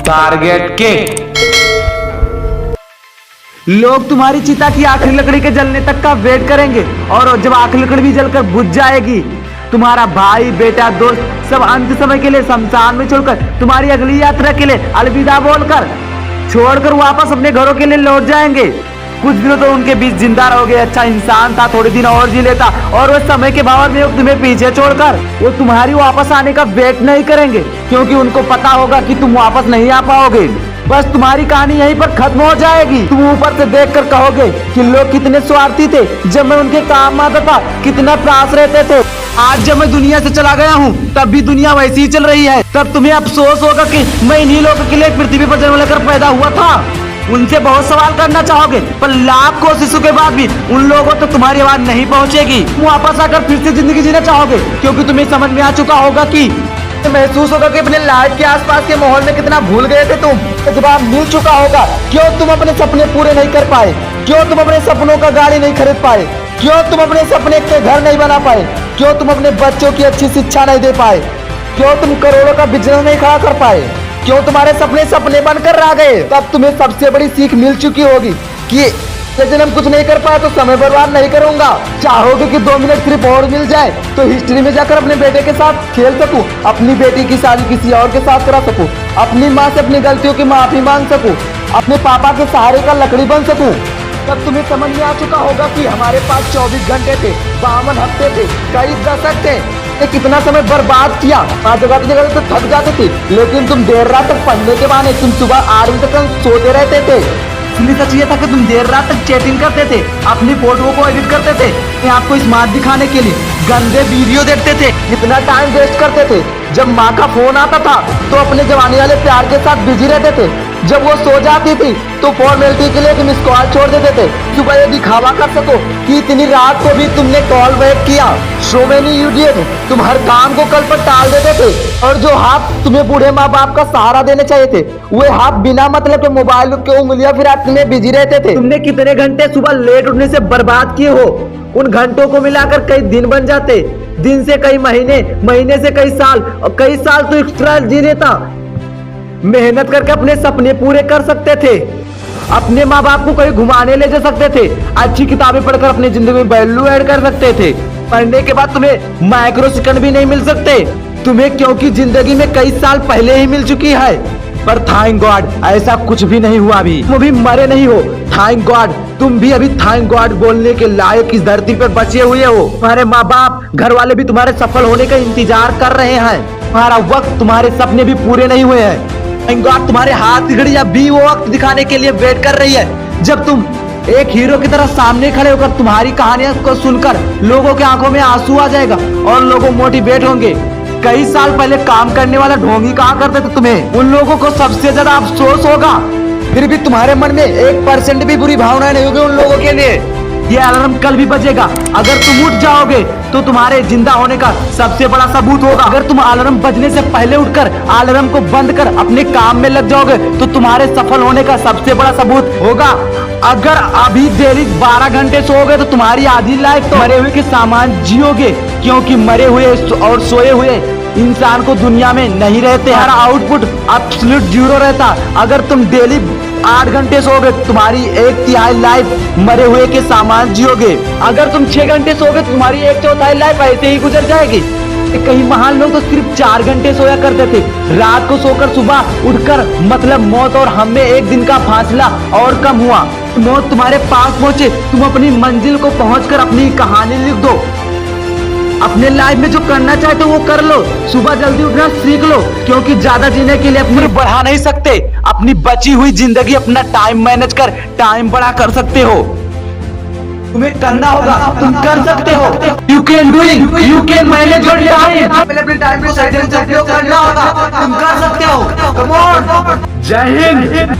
Target kick. लोग तुम्हारी चिता की आखिरी लकड़ी के जलने तक का वेट करेंगे और जब आखिरी लकड़ी भी जलकर बुझ जाएगी, तुम्हारा भाई बेटा दोस्त सब अंत समय के लिए शमशान में छोड़कर तुम्हारी अगली यात्रा के लिए अलविदा बोलकर छोड़कर वापस अपने घरों के लिए लौट जाएंगे। कुछ दिनों तो उनके बीच जिंदा रहोगे, अच्छा इंसान था, थोड़े दिन और जी लेता, और वो समय के बावजूद में तुम्हें पीछे छोड़कर वो तुम्हारी वापस आने का वेट नहीं करेंगे, क्योंकि उनको पता होगा कि तुम वापस नहीं आ पाओगे। बस तुम्हारी कहानी यहीं पर खत्म हो जाएगी। तुम ऊपर से देखकर कहोगे कि लोग कितने स्वार्थी थे, जब मैं उनके काम आता था कितना प्रास रहते थे। आज जब मैं दुनिया से चला गया हूँ तब भी दुनिया वैसी ही चल रही है। तब तुम्हें अफसोस होगा कि मैं इन्हीं लोगों के लिए पृथ्वी पर जन्म लेकर पैदा हुआ था। उनसे बहुत सवाल करना चाहोगे, पर लाख कोशिशों के बाद भी उन लोगों तक तुम्हारी आवाज नहीं पहुंचेगी। तुम वापस आकर फिर से जिंदगी जीना चाहोगे, क्योंकि तुम्हें समझ में आ चुका होगा कि महसूस होगा कि अपने लाइफ के आसपास के माहौल में कितना भूल गए थे तुम। जवाब मिल चुका होगा क्यों तुम अपने सपने पूरे नहीं कर पाए, क्यों तुम अपने सपनों का गाड़ी नहीं खरीद पाए, क्यों तुम अपने सपने के घर नहीं बना पाए, क्यों तुम अपने बच्चों की अच्छी शिक्षा नहीं दे पाए, क्यों तुम करोड़ों का बिजनेस नहीं खड़ा कर पाए, क्यों तुम्हारे सपने सपने बनकर रह गए। तब तुम्हें सबसे बड़ी सीख मिल चुकी होगी कि लेकिन हम कुछ नहीं कर पाए तो समय बर्बाद नहीं करूंगा। चाहोगे कि 2 मिनट सिर्फ और मिल जाए तो हिस्ट्री में जाकर अपने बेटे के साथ खेल सकूं, अपनी बेटी की शादी किसी और के साथ करा सकूं, अपनी माँ से अपनी गलतियों की माफी मांग सकूं, अपने पापा के सहारे का लकड़ी बन सकूं। तब तुम्हें समझ में आ चुका होगा कि हमारे पास 24 घंटे थे, 52 हफ्ते थे, कई दशक थे, कितना समय बर्बाद किया। जगह तो थक जाते थे, लेकिन तुम देर रात तक पढ़ने के बहाने तुम सुबह 8 बजे तक सोते रहते थे। इसलिए सच ये था कि तुम देर रात तक चैटिंग करते थे, अपनी फोटो को एडिट करते थे, आपको स्मार्ट दिखाने के लिए गंदे वीडियो देखते थे, इतना टाइम वेस्ट करते थे। जब माँ का फोन आता था तो अपने जवानी वाले प्यार के साथ बिजी रहते थे, जब वो सो जाती थी तो फॉर्मेलिटी के लिए तुम मिस कॉल छोड़ देते थे, सुबह ये दिखावा कर सको कि इतनी रात को भी तुमने कॉल बैक किया। सो मेनी इडियट, तुम हर काम को कल पर टाल देते थे, और जो हाथ तुम्हें बूढ़े माँ बाप का सहारा देने चाहिए थे वे हाथ बिना मतलब के मोबाइल के उंगलियां फिराने में बिजी रहते थे। तुमने कितने घंटे सुबह लेट उठने से बर्बाद किए हो, उन घंटों को मिलाकर कई दिन बन जाते, दिन से कई महीने, महीने से कई साल, और कई साल तो एक्स्ट्रा जी लेता। मेहनत करके अपने सपने पूरे कर सकते थे, अपने माँ बाप को कहीं घुमाने ले जा सकते थे, अच्छी किताबें पढ़कर अपनी जिंदगी में वैल्यू ऐड कर सकते थे। पढ़ने के बाद तुम्हें माइक्रो सेकंड भी नहीं मिल सकते तुम्हें, क्योंकि जिंदगी में कई साल पहले ही मिल चुकी है। पर थैंक गॉड ऐसा कुछ भी नहीं हुआ, अभी तुम अभी मरे नहीं हो। थैंक गॉड तुम भी अभी थैंक गॉड बोलने के लायक इस धरती पर बचे हुए हो। तुम्हारे माँ बाप, घर वाले भी तुम्हारे सफल होने का इंतजार कर रहे हैं। तुम्हारा वक्त, तुम्हारे सपने भी पूरे नहीं हुए हैं। थैंक गॉड तुम्हारे हाथ की घड़ी अभी वो वक्त दिखाने के लिए वेट कर रही है, जब तुम एक हीरो की तरह सामने खड़े होकर तुम्हारी कहानियां को सुनकर लोगों के आंखों में आंसू आ जाएगा और लोग मोटिवेट होंगे। कई साल पहले काम करने वाला ढोंगी कहा करते थे तुम्हें, उन लोगों को सबसे ज्यादा अफसोस होगा, फिर भी तुम्हारे मन में 1% भी बुरी भावना नहीं होगी उन लोगों के लिए। ये अलार्म कल भी बजेगा, अगर तुम उठ जाओगे तो तुम्हारे जिंदा होने का सबसे बड़ा सबूत होगा। अगर तुम अलार्म बजने से पहले उठकर अलार्म को बंद कर अपने काम में लग जाओगे तो तुम्हारे सफल होने का सबसे बड़ा सबूत होगा। अगर अभी डेली 12 घंटे सोओगे तो तुम्हारी आधी लाइफ तो मरे हुए के सामान जियोगे, क्योंकि मरे हुए और सोए हुए इंसान को दुनिया में नहीं रहते। हमारा आउटपुट एब्सोल्यूट जीरो रहता। अगर तुम डेली 8 घंटे सोओगे तुम्हारी 1/3 लाइफ मरे हुए के सामान जियोगे। अगर तुम 6 घंटे सोओगे तो तुम्हारी 1/4 लाइफ ऐसे ही गुजर जाएगी। कई महान लोग तो सिर्फ 4 घंटे सोया करते थे, रात को सोकर सुबह उठकर, मतलब मौत और हम में 1 दिन का फासला और कम हुआ। मौत तुम्हारे पास पहुंचे, तुम अपनी मंजिल को पहुंचकर अपनी कहानी लिख दो। अपने लाइफ में जो करना चाहते हो वो कर लो, सुबह जल्दी उठना सीख लो, क्योंकि ज्यादा जीने के लिए अपनी बढ़ा नहीं सकते। अपनी बची हुई जिंदगी अपना टाइम मैनेज कर टाइम बड़ा कर सकते हो। तुम्हें करना होगा, तुम कर सकते हो। You can doing, you can manage your time. अपने टाइम को सही ढंग से उपयोग करना होगा, तुम कर सकते हो। Come on. जय हिंद।